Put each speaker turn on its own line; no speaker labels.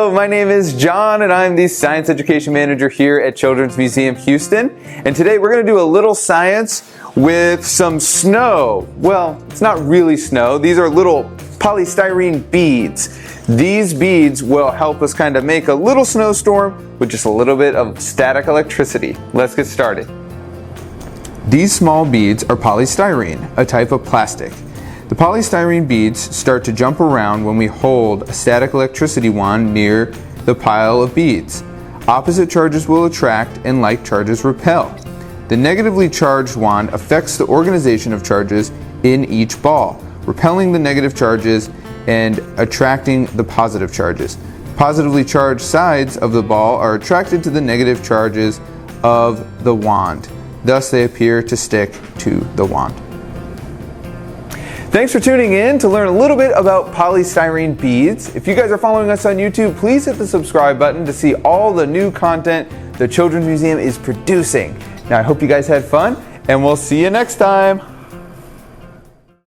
Hello, my name is John and I'm the Science Education Manager here at Children's Museum Houston. And today we're going to do a little science with some snow. Well, it's not really snow. These are little polystyrene beads. These beads will help us kind of make a little snowstorm with just a little bit of static electricity. Let's get started. These small beads are polystyrene, a type of plastic. The polystyrene beads start to jump around when we hold a static electricity wand near the pile of beads. Opposite charges will attract and like charges repel. The negatively charged wand affects the organization of charges in each ball, repelling the negative charges and attracting the positive charges. Positively charged sides of the ball are attracted to the negative charges of the wand. Thus they appear to stick to the wand. Thanks for tuning in to learn a little bit about polystyrene beads. If you guys are following us on YouTube, please hit the subscribe button to see all the new content the Children's Museum is producing. Now I hope you guys had fun, and we'll see you next time.